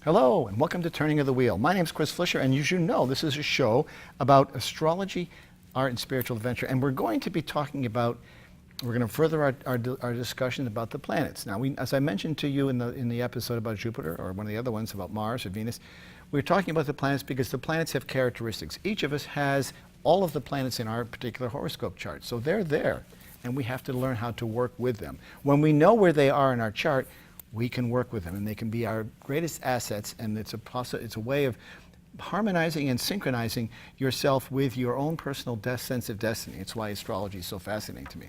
Hello and welcome to Turning of the Wheel. My name is Chris Flisher, and as you know, this is a show about astrology, art, and spiritual adventure. And we're going to be talking about, we're going to further our discussion about the planets. Now, as I mentioned to you in the episode about Jupiter, or one of the other ones about Mars or Venus, we're talking about the planets because the planets have characteristics. Each of us has all of the planets in our particular horoscope chart. So they're there, and we have to learn how to work with them. When we know where they are in our chart, we can work with them, and they can be our greatest assets, and it's a way of harmonizing and synchronizing yourself with your own personal sense of destiny. It's why astrology is so fascinating to me.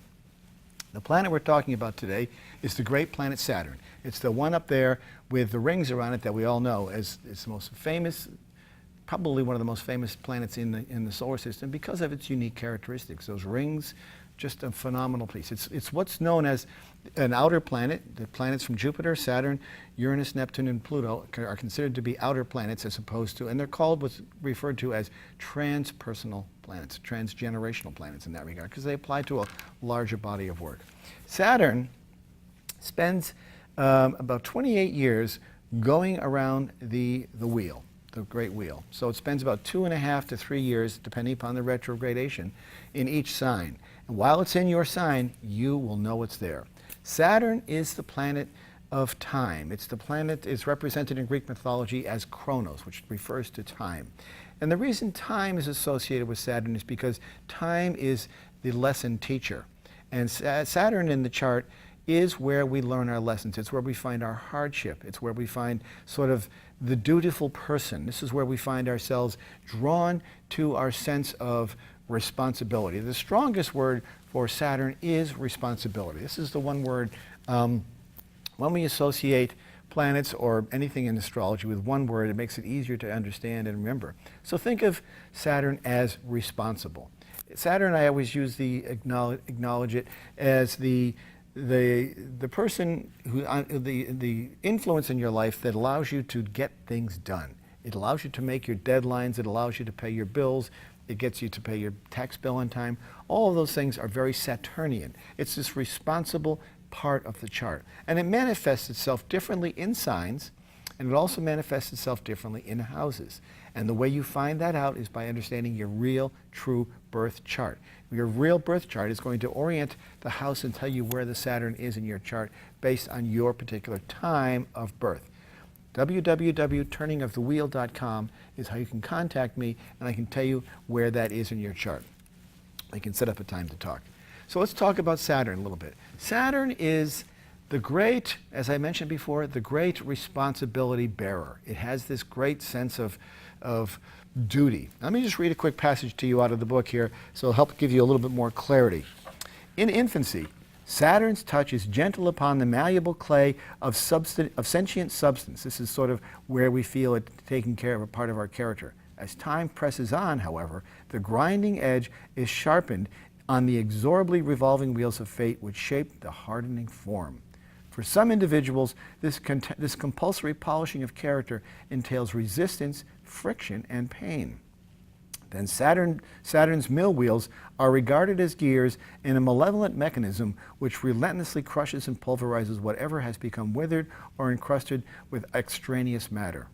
The planet we're talking about today is the great planet Saturn. It's the one up there with the rings around it that we all know as it's the most famous, probably one of the most famous planets in the solar system because of its unique characteristics. Those rings, just a phenomenal piece. It's what's known as an outer planet. The planets from Jupiter, Saturn, Uranus, Neptune, and Pluto are considered to be outer planets as opposed to, and they're called what's referred to as transpersonal planets, transgenerational planets in that regard, because they apply to a larger body of work. Saturn spends about 28 years going around the wheel, the great wheel. So it spends about 2.5 to 3 years, depending upon the retrogradation, in each sign. And while it's in your sign, you will know it's there. Saturn is the planet of time. It's the planet is represented in Greek mythology as Chronos, which refers to time. And the reason time is associated with Saturn is because time is the lesson teacher. And Saturn in the chart is where we learn our lessons. It's where we find our hardship. It's where we find sort of the dutiful person. This is where we find ourselves drawn to our sense of responsibility. The strongest word for Saturn is responsibility. This is the one word, when we associate planets or anything in astrology with one word, it makes it easier to understand and remember. So think of Saturn as responsible. Saturn, I always use acknowledge it as the person who, the influence in your life that allows you to get things done. It allows you to make your deadlines. It allows you to pay your bills. It gets you to pay your tax bill on time. All of those things are very Saturnian. It's this responsible part of the chart. And it manifests itself differently in signs, and it also manifests itself differently in houses. And the way you find that out is by understanding your real, true birth chart. Your real birth chart is going to orient the house and tell you where the Saturn is in your chart based on your particular time of birth. www.turningofthewheel.com is how you can contact me, and I can tell you where that is in your chart. I can set up a time to talk. So let's talk about Saturn a little bit. Saturn is the great, as I mentioned before, the great responsibility bearer. It has this great sense of duty. Let me just read a quick passage to you out of the book here, so it'll help give you a little bit more clarity. In infancy, Saturn's touch is gentle upon the malleable clay of sentient substance. This is sort of where we feel it taking care of a part of our character. As time presses on, however, the grinding edge is sharpened on the inexorably revolving wheels of fate which shape the hardening form. For some individuals, this compulsory polishing of character entails resistance, friction, and pain. Then Saturn's mill wheels are regarded as gears in a malevolent mechanism which relentlessly crushes and pulverizes whatever has become withered or encrusted with extraneous matter.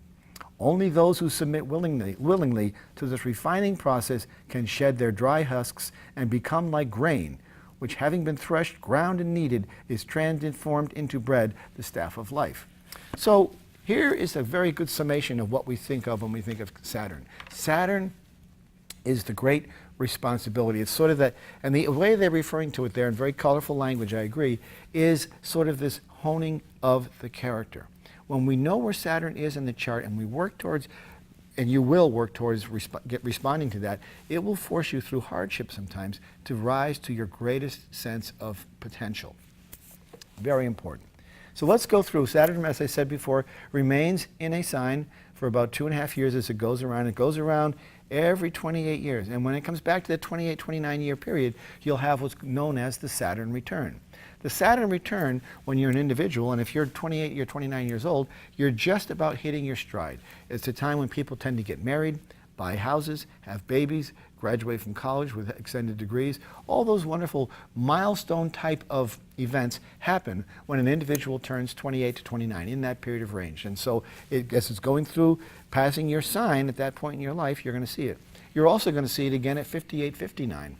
Only those who submit willingly to this refining process can shed their dry husks and become like grain, which having been threshed, ground, and kneaded, is transformed into bread, the staff of life. So here is a very good summation of what we think of when we think of Saturn. Saturn is the great responsibility. It's sort of that, and the way they're referring to it there in very colorful language, I agree, is sort of this honing of the character. When we know where Saturn is in the chart and we work towards, and you will work towards responding to that, it will force you through hardship sometimes to rise to your greatest sense of potential. Very important. So let's go through. Saturn, as I said before, remains in a sign for about 2.5 years as it goes around. It goes around every 28 years. And when it comes back to the 28, 29-year period, you'll have what's known as the Saturn return. The Saturn return, when you're an individual, and if you're 28, you're 29 years old, you're just about hitting your stride. It's a time when people tend to get married, buy houses, have babies, graduate from college with extended degrees. All those wonderful milestone type of events happen when an individual turns 28 to 29, in that period of range. And so as it's going through, passing your sign at that point in your life, you're going to see it. You're also going to see it again at 58, 59.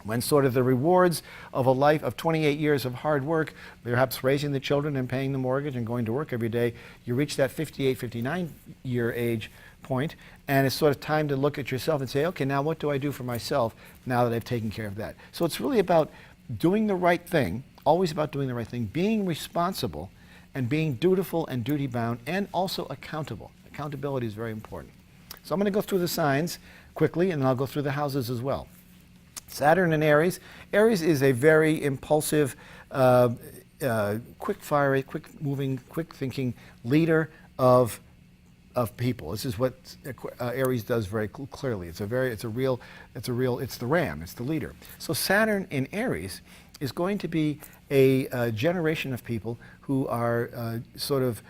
When sort of the rewards of a life of 28 years of hard work, perhaps raising the children and paying the mortgage and going to work every day, you reach that 58, 59 year age point, and it's sort of time to look at yourself and say, okay, now what do I do for myself now that I've taken care of that? So it's really about doing the right thing, always about doing the right thing, being responsible and being dutiful and duty bound, and also accountable. Accountability is very important. So I'm going to go through the signs quickly, and then I'll go through the houses as well. Saturn in Aries. Aries is a very impulsive, quick-fire, quick-moving, quick-thinking leader of people. This is what Aries does very clearly. It's the ram. It's the leader. So Saturn in Aries is going to be a generation of people who are sort of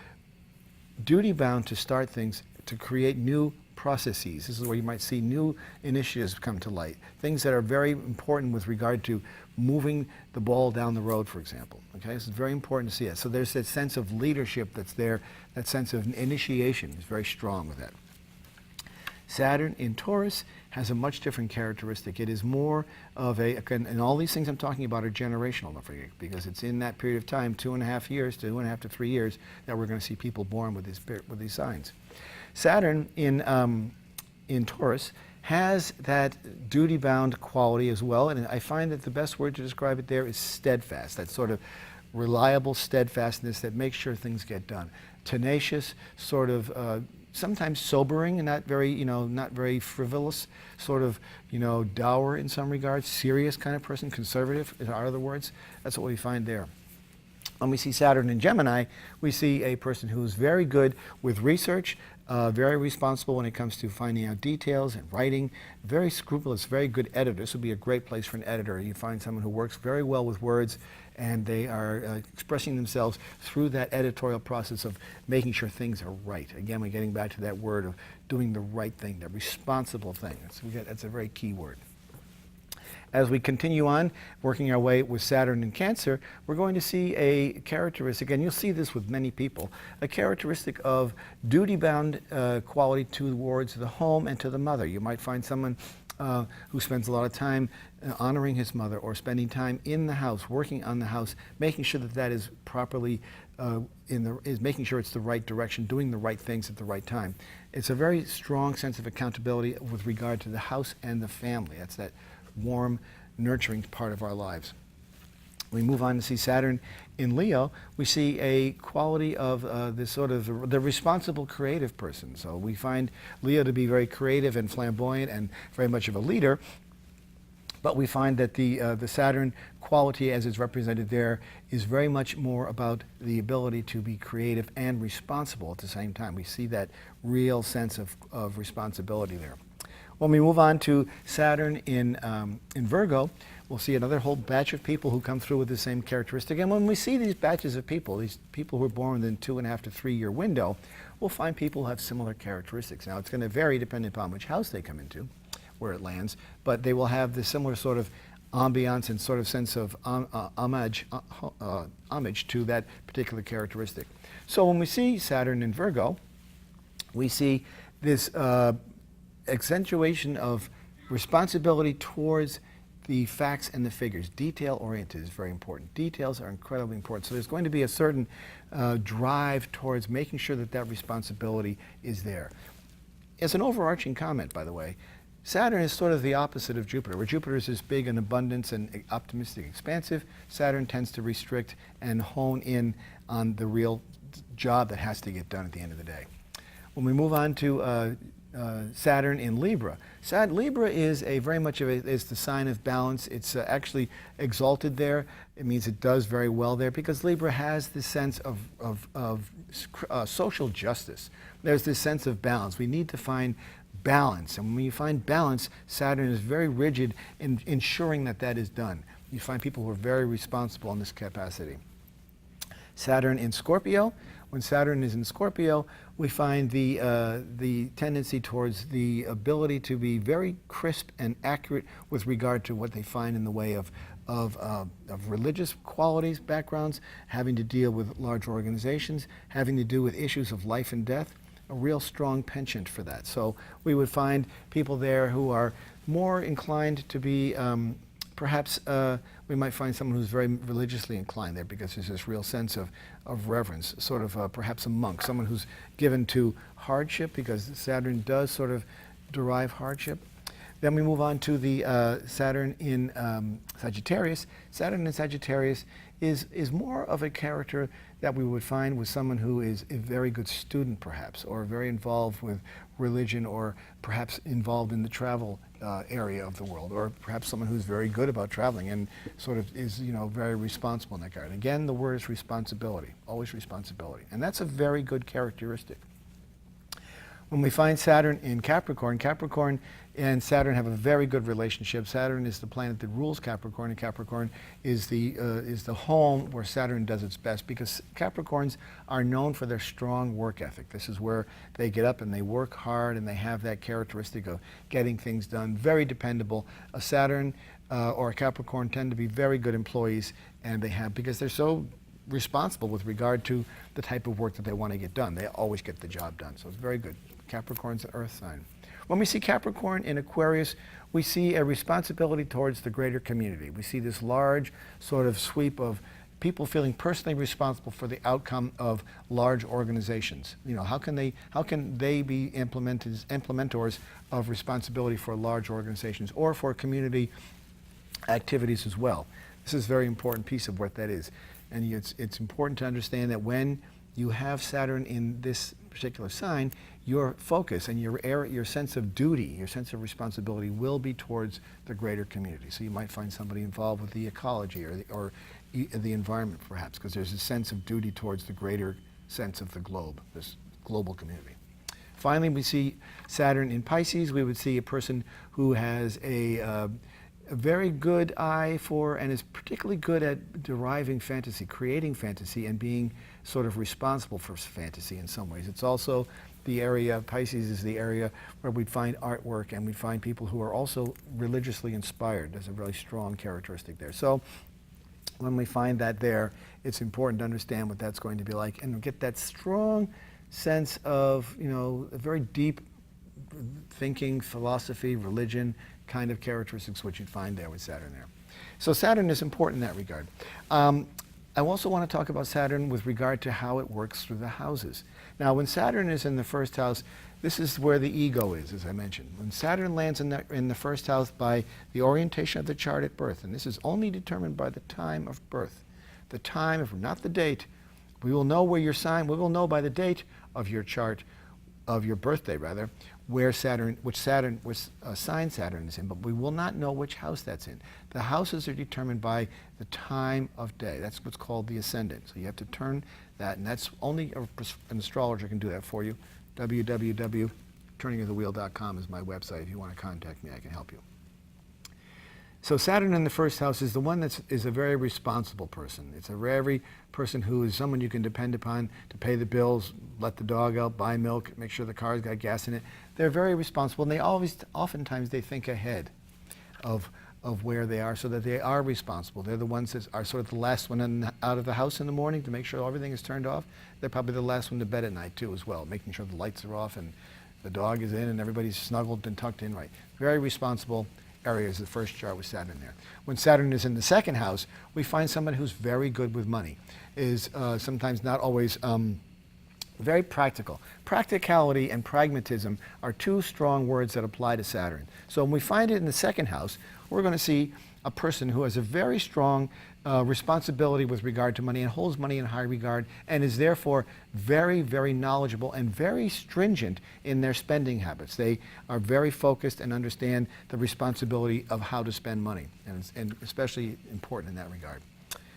duty-bound to start things, to create new processes. This is where you might see new initiatives come to light, things that are very important with regard to moving the ball down the road, for example. Okay, this is very important to see it. So there's that sense of leadership that's there, that sense of initiation is very strong with that. Saturn in Taurus has a much different characteristic. It is more of and all these things I'm talking about are generational, don't forget, because it's in that period of time, 2.5 years, 2.5 to 3 years, that we're going to see people born with these signs. Saturn in Taurus has that duty-bound quality as well, and I find that the best word to describe it there is steadfast, that sort of reliable steadfastness that makes sure things get done. Tenacious, sort of sometimes sobering and not very frivolous, sort of, dour in some regards, serious kind of person, conservative are other words. That's what we find there. When we see Saturn in Gemini, we see a person who's very good with research, very responsible when it comes to finding out details and writing, very scrupulous, very good editor. This would be a great place for an editor. You find someone who works very well with words, and they are expressing themselves through that editorial process of making sure things are right. Again, we're getting back to that word of doing the right thing, the responsible thing. That's a very key word. As we continue on, working our way with Saturn in Cancer, we're going to see a characteristic, and you'll see this with many people, a characteristic of duty-bound quality towards the home and to the mother. You might find someone who spends a lot of time honoring his mother, or spending time in the house, working on the house, making sure that is properly, making sure it's the right direction, doing the right things at the right time. It's a very strong sense of accountability with regard to the house and the family. That's that warm, nurturing part of our lives. We move on to see Saturn in Leo. We see a quality of this sort of the responsible, creative person. So we find Leo to be very creative and flamboyant and very much of a leader. But we find that the Saturn quality, as is represented there, is very much more about the ability to be creative and responsible at the same time. We see that real sense of responsibility there. When we move on to Saturn in Virgo, we'll see another whole batch of people who come through with the same characteristic. And when we see these batches of people, these people who are born within 2.5 to 3 year window, we'll find people who have similar characteristics. Now, it's going to vary depending upon which house they come into, where it lands, but they will have the similar sort of ambiance and sort of sense of homage to that particular characteristic. So when we see Saturn in Virgo, we see this accentuation of responsibility towards the facts and the figures. Detail-oriented is very important. Details are incredibly important. So there's going to be a certain drive towards making sure that that responsibility is there. As an overarching comment, by the way, Saturn is sort of the opposite of Jupiter. Where Jupiter is this big and abundance and optimistic, expansive, Saturn tends to restrict and hone in on the real job that has to get done at the end of the day. When we move on to Saturn in Libra. Libra is very much is the sign of balance. It's actually exalted there. It means it does very well there because Libra has this sense of social justice. There's this sense of balance. We need to find balance, and when you find balance, Saturn is very rigid in ensuring that that is done. You find people who are very responsible in this capacity. Saturn in Scorpio, When Saturn is in Scorpio, we find the tendency towards the ability to be very crisp and accurate with regard to what they find in the way of religious qualities, backgrounds, having to deal with large organizations, having to do with issues of life and death, a real strong penchant for that. So we would find people there who are more inclined to be, perhaps we might find someone who's very religiously inclined there because there's this real sense of reverence, sort of perhaps a monk, someone who's given to hardship because Saturn does sort of derive hardship. Then we move on to the Saturn in Sagittarius. Saturn in Sagittarius is more of a character that we would find with someone who is a very good student, perhaps, or very involved with religion, or perhaps involved in the travel area of the world, or perhaps someone who's very good about traveling and sort of is, very responsible in that regard. Again, the word is responsibility, always responsibility, and that's a very good characteristic. When we find Saturn in Capricorn, Capricorn and Saturn have a very good relationship. Saturn is the planet that rules Capricorn, and Capricorn is the home where Saturn does its best, because Capricorns are known for their strong work ethic. This is where they get up and they work hard, and they have that characteristic of getting things done. Very dependable. A Saturn or a Capricorn tend to be very good employees, and because they're so responsible with regard to the type of work that they want to get done. They always get the job done, so it's very good. Capricorn's an earth sign. When we see Capricorn in Aquarius, we see a responsibility towards the greater community. We see this large sort of sweep of people feeling personally responsible for the outcome of large organizations. How can they be implementors of responsibility for large organizations or for community activities as well? This is a very important piece of what that is. And it's important to understand that when you have Saturn in this particular sign, your focus and your sense of duty, your sense of responsibility will be towards the greater community. So you might find somebody involved with the ecology or the environment, perhaps, because there's a sense of duty towards the greater sense of the globe, this global community. Finally, we see Saturn in Pisces. We would see a person who has a very good eye for, and is particularly good at deriving fantasy, creating fantasy, and being sort of responsible for fantasy in some ways. It's also the area, Pisces is the area where we'd find artwork, and we'd find people who are also religiously inspired. There's a really strong characteristic there. So when we find that there, it's important to understand what that's going to be like and get that strong sense of, a very deep thinking, philosophy, religion kind of characteristics, which you'd find there with Saturn there. So Saturn is important in that regard. I also want to talk about Saturn with regard to how it works through the houses. Now, when Saturn is in the first house, this is where the ego is, as I mentioned. When Saturn lands in the first house by the orientation of the chart at birth, and this is only determined by the time of birth, the time, not the date. We will know where your sign, we will know by the date of your chart, of your birthday rather, which sign Saturn is in, but we will not know which house that's in. The houses are determined by the time of day. That's what's called the ascendant. So you have to turn that, and that's only an astrologer can do that for you. www.turningofthewheel.com is my website. If you want to contact me, I can help you. So Saturn in the first house is the one that is a very responsible person. It's a very person who is someone you can depend upon to pay the bills, let the dog out, buy milk, make sure the car's got gas in it. They're very responsible, and they oftentimes they think ahead of where they are, so that they are responsible. They're the ones that are sort of the last one out of the house in the morning to make sure everything is turned off. They're probably the last one to bed at night too as well, making sure the lights are off and the dog is in and everybody's snuggled and tucked in right. Very responsible areas, the first chart with Saturn there. When Saturn is in the second house, we find someone who's very good with money, is sometimes not always very practical. Practicality and pragmatism are two strong words that apply to Saturn. So when we find it in the second house, we're going to see a person who has a very strong responsibility with regard to money and holds money in high regard, and is therefore very, very knowledgeable and very stringent in their spending habits. They are very focused and understand the responsibility of how to spend money, and especially important in that regard.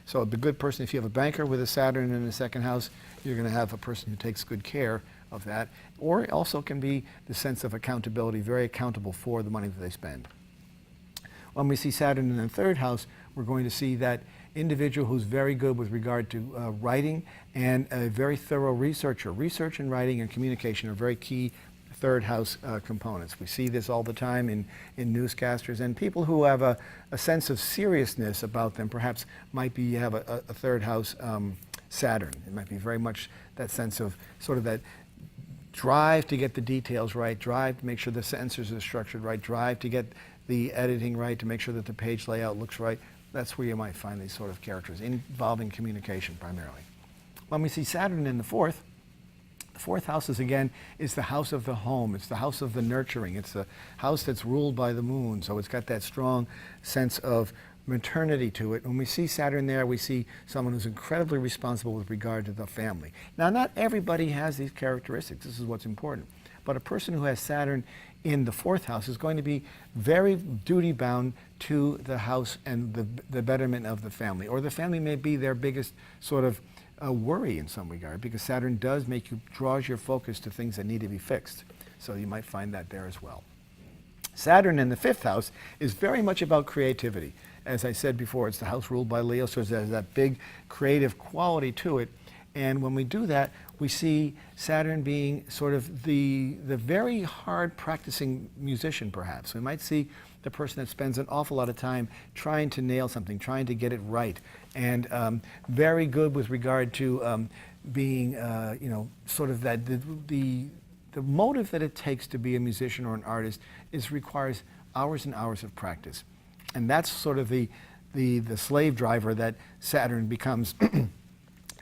So the good person, if you have a banker with a Saturn in the second house, you're going to have a person who takes good care of that, or it also can be the sense of accountability, very accountable for the money that they spend. When we see Saturn in the third house, we're going to see that individual who's very good with regard to writing and a very thorough researcher. Research and writing and communication are very key third house components. We see this all the time in newscasters, and people who have a sense of seriousness about them perhaps might have a third house Saturn. It might be very much that sense of sort of that drive to get the details right, drive to make sure the sentences are structured right, drive to get the editing right, to make sure that the page layout looks right. That's where you might find these sort of characters involving communication primarily. When we see Saturn in the fourth house is the house of the home. It's the house of the nurturing. It's the house that's ruled by the moon. So it's got that strong sense of maternity to it. When we see Saturn there, we see someone who's incredibly responsible with regard to the family. Now, not everybody has these characteristics. This is what's important. But a person who has Saturn in the fourth house is going to be very duty-bound to the house and the betterment of the family. Or the family may be their biggest sort of worry in some regard, because Saturn draws your focus to things that need to be fixed. So you might find that there as well. Saturn in the fifth house is very much about creativity. As I said before, it's the house ruled by Leo, so there's that big creative quality to it. And when we do that, we see Saturn being sort of the very hard practicing musician, perhaps. We might see the person that spends an awful lot of time trying to nail something, trying to get it right, and very good with regard to being, sort of that the motive that it takes to be a musician or an artist requires hours and hours of practice. And that's sort of the slave driver that Saturn becomes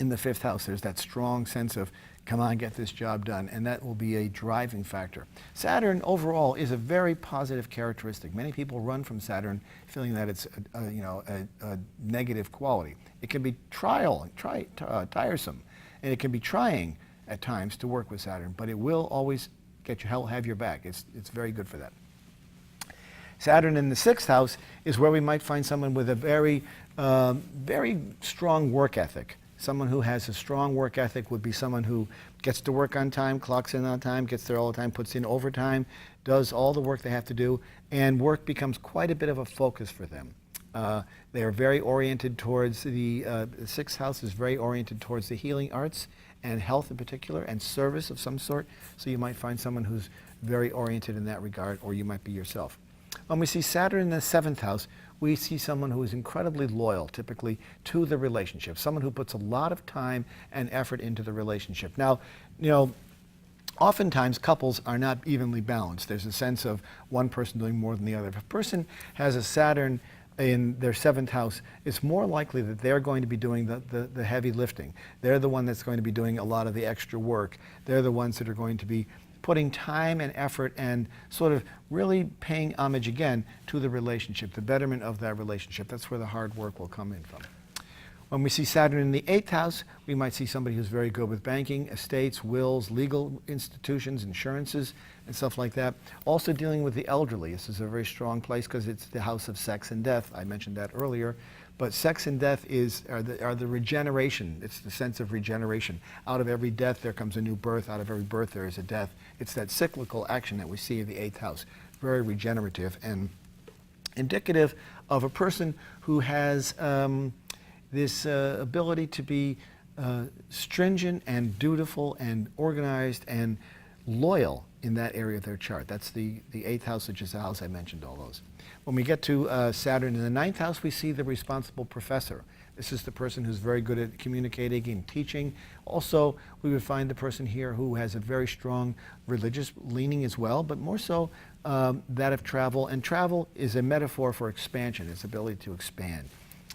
in the fifth house. There's that strong sense of, come on, get this job done, and that will be a driving factor. Saturn overall is a very positive characteristic. Many people run from Saturn feeling that it's a negative quality. It can be tiresome, and it can be trying at times to work with Saturn, but it will always have your back. It's very good for that. Saturn in the sixth house is where we might find someone with a very strong work ethic. Someone who has a strong work ethic would be someone who gets to work on time, clocks in on time, gets there all the time, puts in overtime, does all the work they have to do, and work becomes quite a bit of a focus for them. They are very oriented towards the sixth house is very oriented towards the healing arts and health in particular, and service of some sort. So you might find someone who's very oriented in that regard, or you might be yourself. When we see Saturn in the seventh house, we see someone who is incredibly loyal, typically, to the relationship, someone who puts a lot of time and effort into the relationship. Now, oftentimes couples are not evenly balanced. There's a sense of one person doing more than the other. If a person has a Saturn in their seventh house, it's more likely that they're going to be doing the heavy lifting. They're the one that's going to be doing a lot of the extra work. They're the ones that are going to be putting time and effort and sort of really paying homage again to the relationship, the betterment of that relationship. That's where the hard work will come in from. When we see Saturn in the eighth house, we might see somebody who's very good with banking, estates, wills, legal institutions, insurances, and stuff like that. Also dealing with the elderly. This is a very strong place because it's the house of sex and death. I mentioned that earlier. But sex and death are the regeneration. It's the sense of regeneration. Out of every death, there comes a new birth. Out of every birth, there is a death. It's that cyclical action that we see in the eighth house. Very regenerative and indicative of a person who has this ability to be stringent and dutiful and organized and loyal in that area of their chart. That's the eighth house, which is the house I mentioned, all those. When we get to Saturn in the ninth house, we see the responsible professor. This is the person who's very good at communicating and teaching. Also, we would find the person here who has a very strong religious leaning as well, but more so that of travel. And travel is a metaphor for expansion, its ability to expand.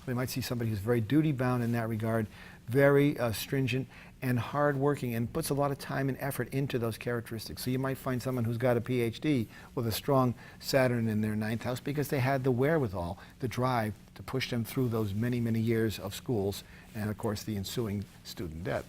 We might see somebody who's very duty-bound in that regard, very stringent and hard-working, and puts a lot of time and effort into those characteristics. So you might find someone who's got a PhD with a strong Saturn in their ninth house because they had the wherewithal, the drive to push them through those many, many years of schools and, of course, the ensuing student debt.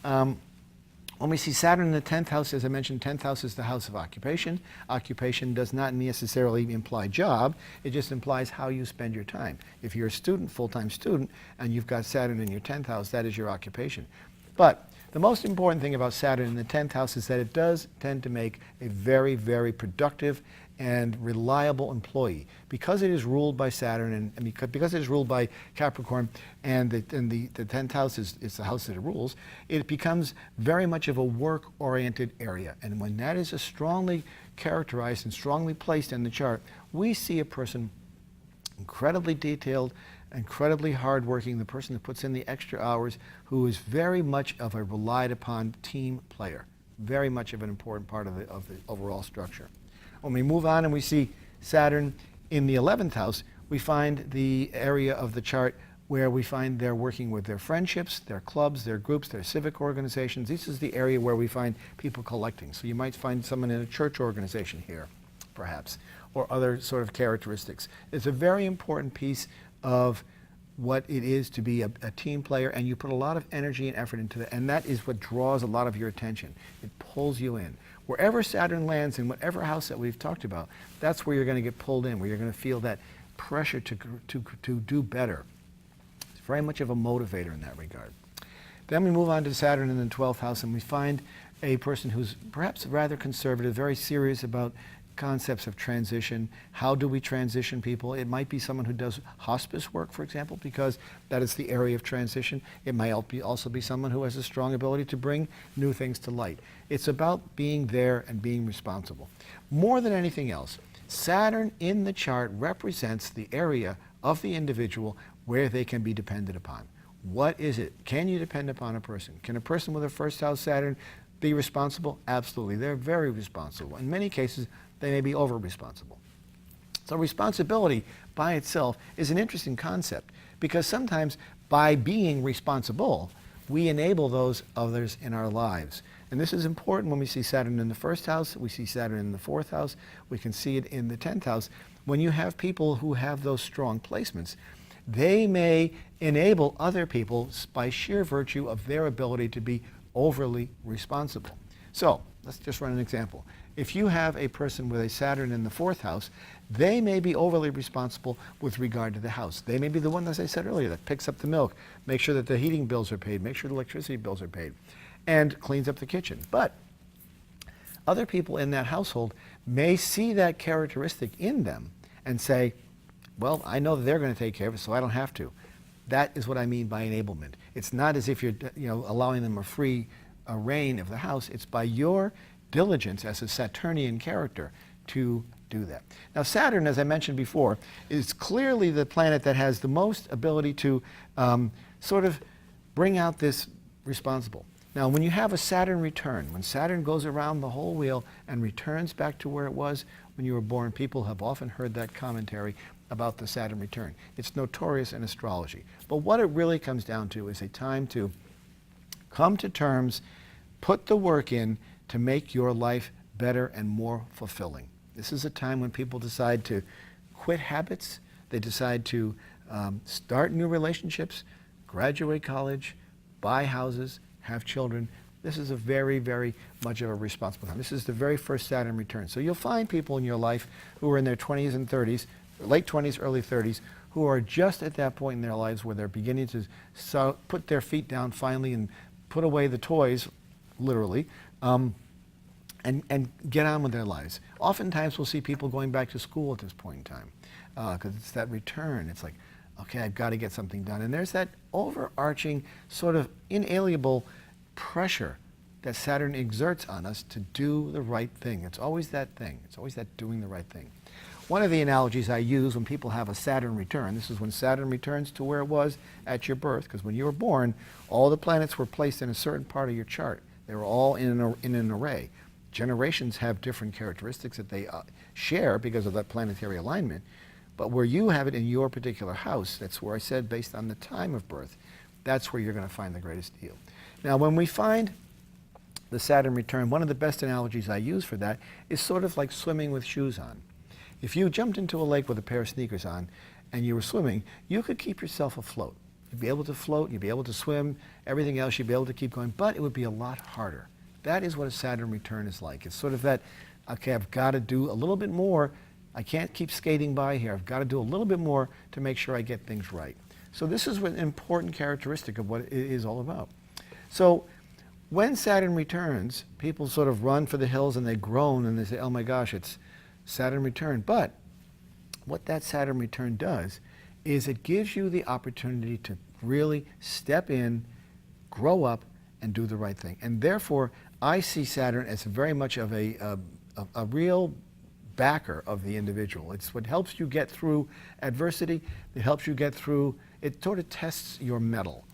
When we see Saturn in the 10th house, as I mentioned, 10th house is the house of occupation. Occupation does not necessarily imply job. It just implies how you spend your time. If you're a student, full-time student, and you've got Saturn in your 10th house, that is your occupation. But the most important thing about Saturn in the 10th house is that it does tend to make a very, very productive and reliable employee. Because it is ruled by Saturn and because it is ruled by Capricorn, and the 10th house is the house that it rules, it becomes very much of a work-oriented area. And when that is strongly characterized and strongly placed in the chart, we see a person incredibly detailed, incredibly hardworking, the person that puts in the extra hours, who is very much of a relied upon team player, very much of an important part of the overall structure. When we move on and we see Saturn in the 11th house, we find the area of the chart where we find they're working with their friendships, their clubs, their groups, their civic organizations. This is the area where we find people collecting. So you might find someone in a church organization here, perhaps, or other sort of characteristics. It's a very important piece of what it is to be a team player, and you put a lot of energy and effort into that, and that is what draws a lot of your attention. It pulls you in. Wherever Saturn lands in whatever house that we've talked about, that's where you're going to get pulled in, where you're going to feel that pressure to do better. It's very much of a motivator in that regard. Then we move on to Saturn in the 12th house, and we find a person who's perhaps rather conservative, very serious about concepts of transition. How do we transition people? It might be someone who does hospice work, for example, because that is the area of transition. It might also be someone who has a strong ability to bring new things to light. It's about being there and being responsible. More than anything else, Saturn in the chart represents the area of the individual where they can be depended upon. What is it? Can you depend upon a person? Can a person with a first house Saturn be responsible? Absolutely. They're very responsible. In many cases, they may be over-responsible. So responsibility by itself is an interesting concept, because sometimes by being responsible, we enable those others in our lives. And this is important when we see Saturn in the first house, we see Saturn in the 4th house, we can see it in the 10th house. When you have people who have those strong placements, they may enable other people by sheer virtue of their ability to be overly responsible. So let's just run an example. If you have a person with a Saturn in the 4th house, they may be overly responsible with regard to the house. They may be the one, as I said earlier, that picks up the milk, makes sure that the heating bills are paid, makes sure the electricity bills are paid, and cleans up the kitchen. But other people in that household may see that characteristic in them and say, well, I know that they're going to take care of it, so I don't have to. That is what I mean by enablement. It's not as if you're allowing them a free reign of the house. It's by your diligence as a Saturnian character to do that. Now Saturn, as I mentioned before, is clearly the planet that has the most ability to sort of bring out this responsible. Now when you have a Saturn return, when Saturn goes around the whole wheel and returns back to where it was when you were born, people have often heard that commentary about the Saturn return. It's notorious in astrology. But what it really comes down to is a time to come to terms, put the work in, to make your life better and more fulfilling. This is a time when people decide to quit habits, they decide to start new relationships, graduate college, buy houses, have children. This is a very, very much of a responsible time. This is the very first Saturn return. So you'll find people in your life who are in their 20s and 30s, late 20s, early 30s, who are just at that point in their lives where they're beginning to put their feet down finally and put away the toys, literally, and get on with their lives. Oftentimes we'll see people going back to school at this point in time, because it's that return. It's like, okay, I've got to get something done. And there's that overarching sort of inalienable pressure that Saturn exerts on us to do the right thing. It's always that thing. It's always that doing the right thing. One of the analogies I use when people have a Saturn return, this is when Saturn returns to where it was at your birth, because when you were born, all the planets were placed in a certain part of your chart. They were all in an array. Generations have different characteristics that they share because of that planetary alignment. But where you have it in your particular house, that's where I said based on the time of birth, that's where you're going to find the greatest deal. Now when we find the Saturn return, one of the best analogies I use for that is sort of like swimming with shoes on. If you jumped into a lake with a pair of sneakers on and you were swimming, you could keep yourself afloat. You'd be able to float, you'd be able to swim, everything else you'd be able to keep going, but it would be a lot harder. That is what a Saturn return is like. It's sort of that, okay, I've got to do a little bit more. I can't keep skating by here. I've got to do a little bit more to make sure I get things right. So this is an important characteristic of what it is all about. So when Saturn returns, people sort of run for the hills and they groan and they say, oh my gosh, it's Saturn return. But what that Saturn return does is it gives you the opportunity to really step in, grow up, and do the right thing. And therefore, I see Saturn as very much of a real backer of the individual. It's what helps you get through adversity. It helps you get through, it sort of tests your mettle.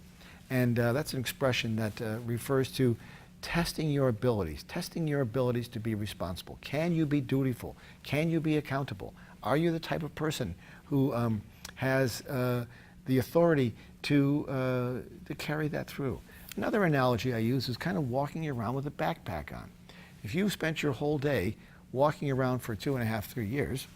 And that's an expression that refers to testing your abilities to be responsible. Can you be dutiful? Can you be accountable? Are you the type of person who has the authority to carry that through? Another analogy I use is kind of walking around with a backpack on. If you spent your whole day walking around for 2.5, 3 years,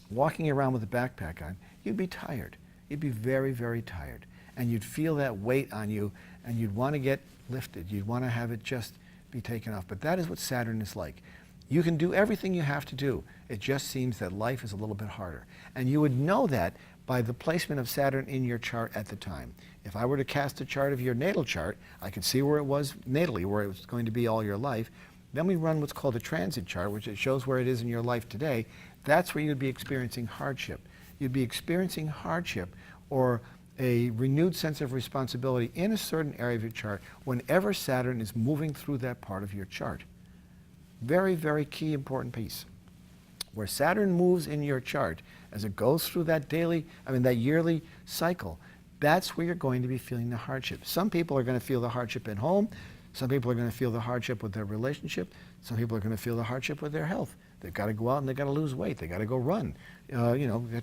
walking around with a backpack on, you'd be tired. You'd be very, very tired. And you'd feel that weight on you, and you'd want to get lifted. You'd want to have it just be taken off. But that is what Saturn is like. You can do everything you have to do. It just seems that life is a little bit harder. And you would know that by the placement of Saturn in your chart at the time. If I were to cast a chart of your natal chart, I could see where it was natally, where it was going to be all your life. Then we run what's called a transit chart, which it shows where it is in your life today. That's where you'd be experiencing hardship. You'd be experiencing hardship or a renewed sense of responsibility in a certain area of your chart whenever Saturn is moving through that part of your chart. Very, very key, important piece. Where Saturn moves in your chart as it goes through that that yearly cycle, that's where you're going to be feeling the hardship. Some people are going to feel the hardship at home. Some people are going to feel the hardship with their relationship. Some people are going to feel the hardship with their health. They've got to go out and they've got to lose weight. They've got to go run.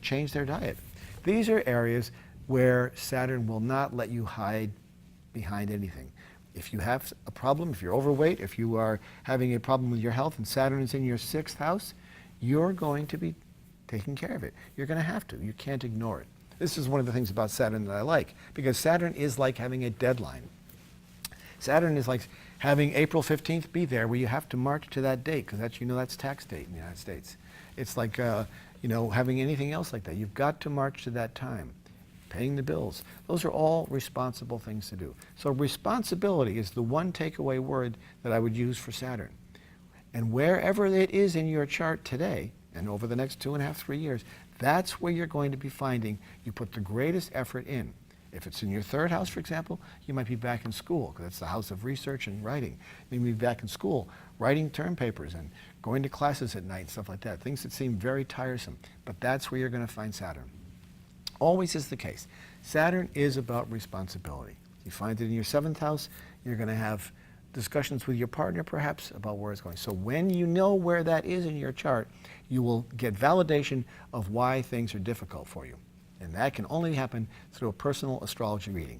Change their diet. These are areas where Saturn will not let you hide behind anything. If you have a problem, if you're overweight, if you are having a problem with your health and Saturn is in your 6th house, you're going to be taking care of it. You're going to have to. You can't ignore it. This is one of the things about Saturn that I like, because Saturn is like having a deadline. Saturn is like having April 15th be there, where you have to march to that date, because that's tax date in the United States. It's like having anything else like that. You've got to march to that time. Paying the bills. Those are all responsible things to do. So responsibility is the one takeaway word that I would use for Saturn. And wherever it is in your chart today, and over the next 2.5, 3 years, that's where you're going to be finding you put the greatest effort in. If it's in your 3rd house, for example, you might be back in school, because that's the house of research and writing. You may be back in school, writing term papers and going to classes at night, stuff like that. Things that seem very tiresome. But that's where you're going to find Saturn. Always is the case. Saturn is about responsibility. You find it in your 7th house, you're going to have discussions with your partner perhaps about where it's going. So when you know where that is in your chart, you will get validation of why things are difficult for you. And that can only happen through a personal astrology reading.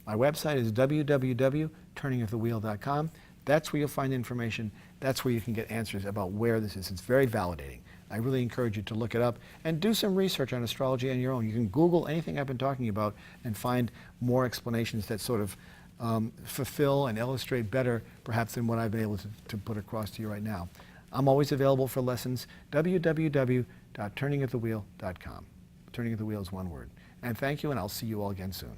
My website is www.turningofthewheel.com. That's where you'll find information. That's where you can get answers about where this is. It's very validating. I really encourage you to look it up and do some research on astrology on your own. You can Google anything I've been talking about and find more explanations that sort of fulfill and illustrate better perhaps than what I've been able to put across to you right now. I'm always available for lessons, www.turningofthewheel.com. Turning of the Wheel is one word. And thank you, and I'll see you all again soon.